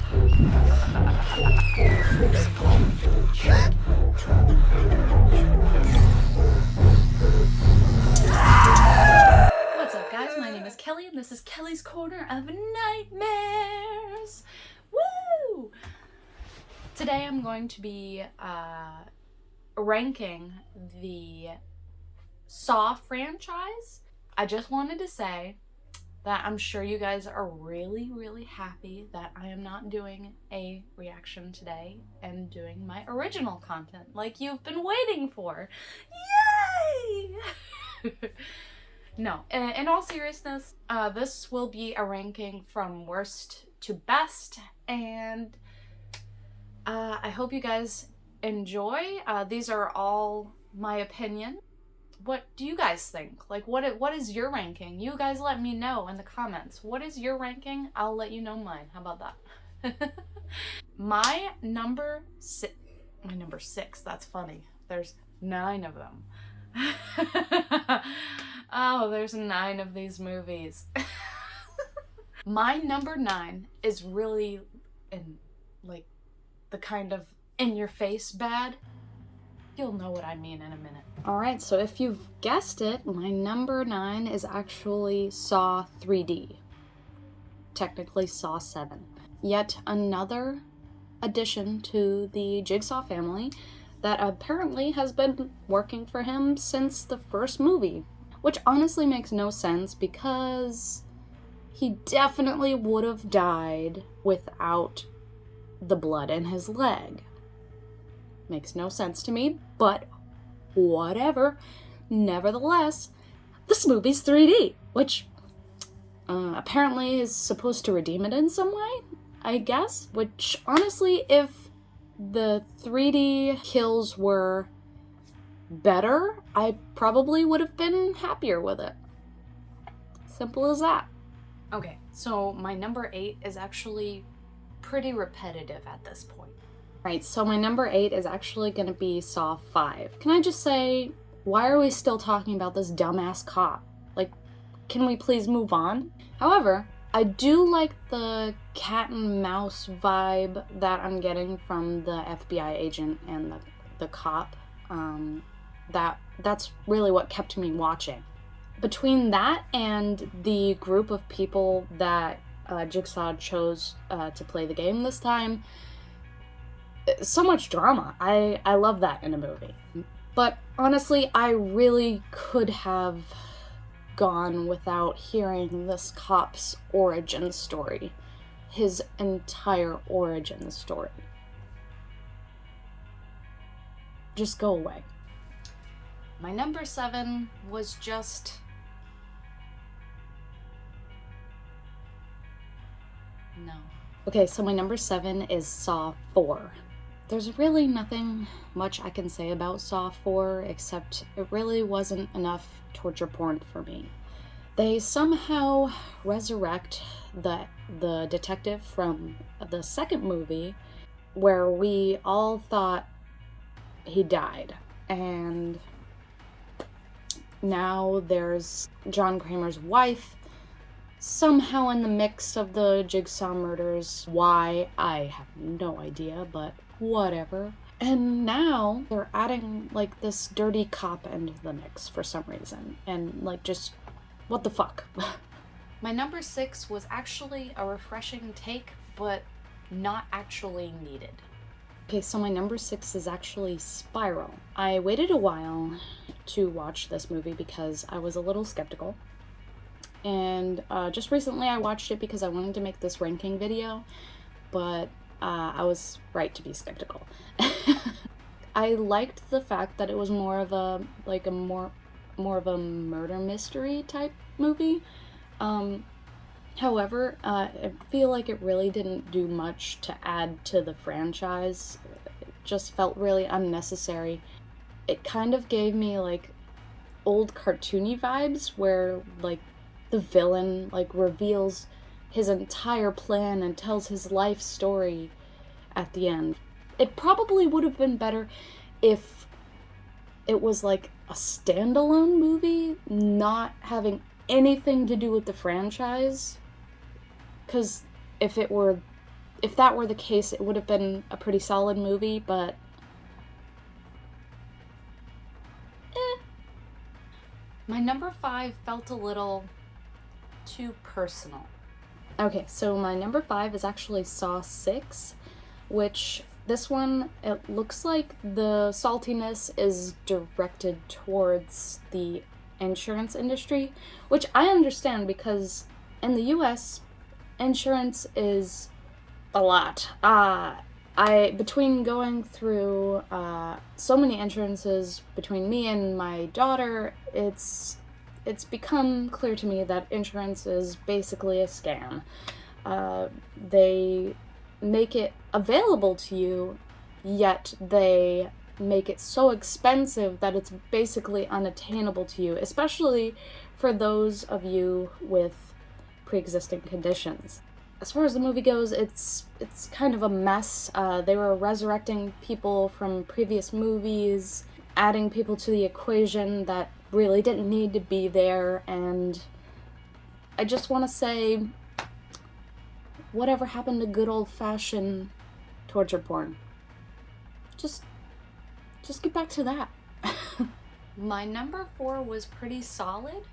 What's up, guys? My name is Kelly, and this is Kelly's Corner of Nightmares. Woo! Today I'm going to be ranking the Saw franchise. I just wanted to say that I'm sure you guys are really happy that I am not doing a reaction today and doing my original content like you've been waiting for. Yay! No, in all seriousness, this will be a ranking from worst to best, and I hope you guys enjoy. These are all my opinion. What do you guys think? Like, what is your ranking? You guys let me know in the comments. What is your ranking? I'll let you know mine. How about that? My number six, that's funny. There's 9 of them. Oh, there's 9 of these movies. My number 9 is really like the kind of in-your-face bad. You'll know what I mean in a minute. Alright, so if you've guessed it, my number 9 is actually Saw 3D. Technically Saw 7. Yet another addition to the Jigsaw family that apparently has been working for him since the first movie. Which honestly makes no sense because he definitely would have died without the blood in his leg. Makes no sense to me, but whatever. Nevertheless, this movie's 3D, which apparently is supposed to redeem it in some way, I guess. Which, honestly, if the 3D kills were better, I probably would have been happier with it. Simple as that. Okay, so my number 8 is actually pretty repetitive at this point. Right, so my number 8 is actually gonna be Saw 5. Can I just say, why are we still talking about this dumbass cop? Like, can we please move on? However, I do like the cat and mouse vibe that I'm getting from the FBI agent and the cop. That's really what kept me watching. Between that and the group of people that Jigsaw chose to play the game this time, so much drama. I love that in a movie. But honestly, I really could have gone without hearing this cop's origin story. His entire origin story. Just go away. My number 7 was just... no. Okay, so my number 7 is Saw 4. There's really nothing much I can say about Saw 4, except it really wasn't enough torture porn for me. They somehow resurrect the detective from the second movie, where we all thought he died, and now there's John Kramer's wife somehow in the mix of the Jigsaw murders. Why? I have no idea, but whatever. And now they're adding like this dirty cop into the mix for some reason, and like, just what the fuck. My number 6 was actually a refreshing take, but not actually needed. Okay, so my number 6 is actually Spiral. I waited a while to watch this movie because I was a little skeptical. And just recently I watched it because I wanted to make this ranking video, but I was right to be skeptical. I liked the fact that it was more of a more of a murder mystery type movie. However, I feel like it really didn't do much to add to the franchise. It just felt really unnecessary. It kind of gave me like old cartoony vibes where like the villain like reveals his entire plan and tells his life story at the end. It probably would have been better if it was like a standalone movie, not having anything to do with the franchise. Because if it were if that were the case, it would have been a pretty solid movie, but My number 5 felt a little too personal. Okay, so my number 5 is actually Saw 6, which this one, it looks like the saltiness is directed towards the insurance industry, which I understand because in the US, insurance is a lot. Between going through so many insurances between me and my daughter, it's become clear to me that insurance is basically a scam. They make it available to you, yet they make it so expensive that it's basically unattainable to you, especially for those of you with pre-existing conditions. As far as the movie goes, it's kind of a mess. They were resurrecting people from previous movies, adding people to the equation that really didn't need to be there, and I just want to say, whatever happened to good old-fashioned torture porn? Just get back to that. My number 4 was pretty solid,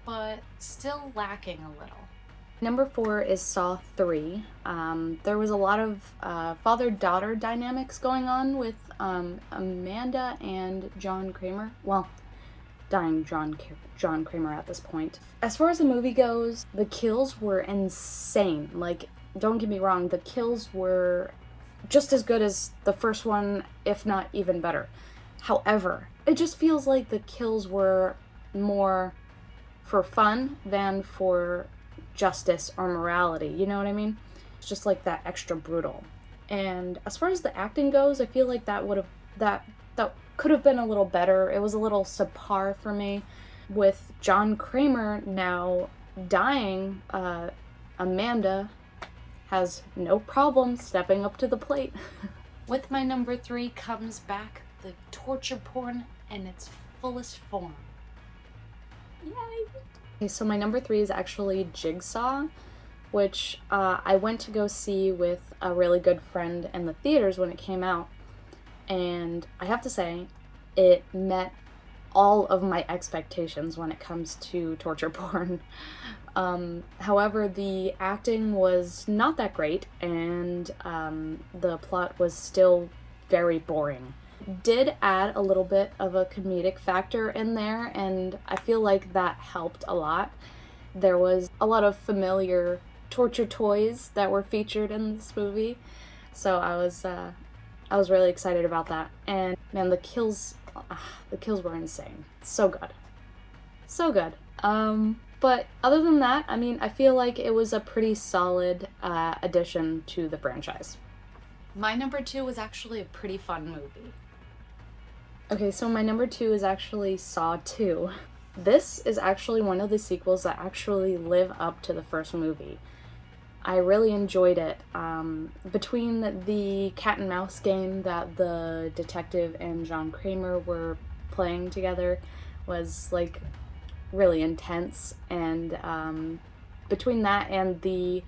but still lacking a little. Number 4 is Saw 3. There was a lot of father-daughter dynamics going on with Amanda and John Kramer. Well, dying John Kramer at this point. As far as the movie goes, the kills were insane. Like, don't get me wrong, the kills were just as good as the first one, if not even better. However, it just feels like the kills were more for fun than for justice or morality, you know what I mean? It's just like that extra brutal. And as far as the acting goes, I feel like that could have been a little better. It was a little subpar for me. With John Kramer now dying, Amanda has no problem stepping up to the plate. With my number 3 comes back the torture porn in its fullest form. Yay! Okay, so my number 3 is actually Jigsaw, which I went to go see with a really good friend in the theaters when it came out. And I have to say, it met all of my expectations when it comes to torture porn. However, the acting was not that great, and the plot was still very boring. Did add a little bit of a comedic factor in there, and I feel like that helped a lot. There was a lot of familiar torture toys that were featured in this movie, so I was really excited about that. And man, the kills were insane. So good. But other than that, I mean, I feel like it was a pretty solid addition to the franchise. My number 2 was actually a pretty fun movie. Okay, so my number 2 is actually Saw 2. This is actually one of the sequels that actually live up to the first movie. I really enjoyed it. Between the cat and mouse game that the detective and John Kramer were playing together was like really intense, and between that and the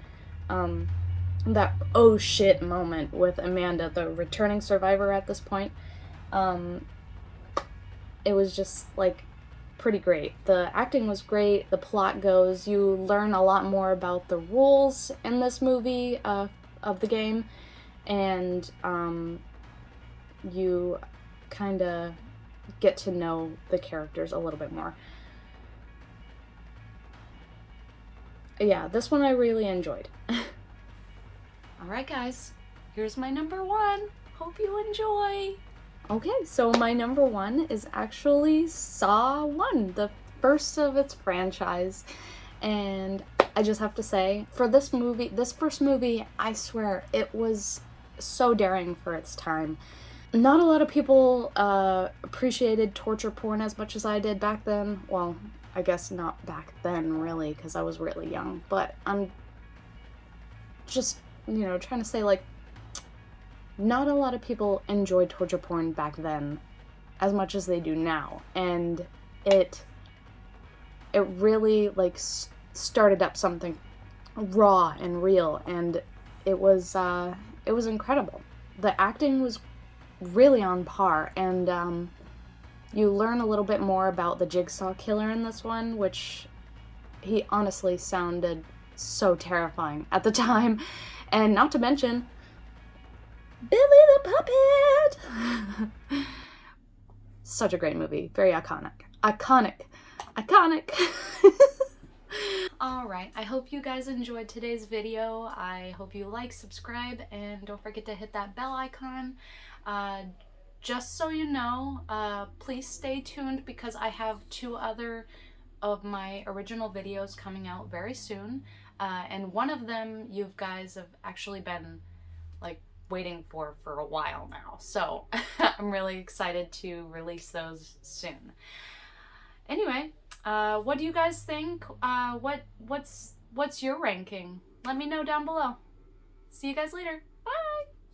that oh shit moment with Amanda, the returning survivor at this point, it was just like pretty great. The acting was great, the plot goes, you learn a lot more about the rules in this movie of the game, and you kind of get to know the characters a little bit more. Yeah, this one I really enjoyed. Alright guys, here's my number 1. Hope you enjoy! Okay, so my number 1 is actually Saw 1, the first of its franchise. And I just have to say, for this first movie, I swear, it was so daring for its time. Not a lot of people appreciated torture porn as much as I did back then. Well, I guess not back then, really, because I was really young. But I'm just, trying to say, like, not a lot of people enjoyed torture porn back then as much as they do now. And it really, like, started up something raw and real. And it was incredible. The acting was really on par, and you learn a little bit more about the Jigsaw killer in this one, which he honestly sounded so terrifying at the time. And not to mention, Billy the Puppet! Such a great movie. Very iconic. Iconic. Iconic. Alright, I hope you guys enjoyed today's video. I hope you like, subscribe, and don't forget to hit that bell icon. Just so you know, please stay tuned because I have 2 other of my original videos coming out very soon. And one of them you guys have actually been like waiting for a while now. So I'm really excited to release those soon. Anyway, what do you guys think? What's your ranking? Let me know down below. See you guys later. Bye!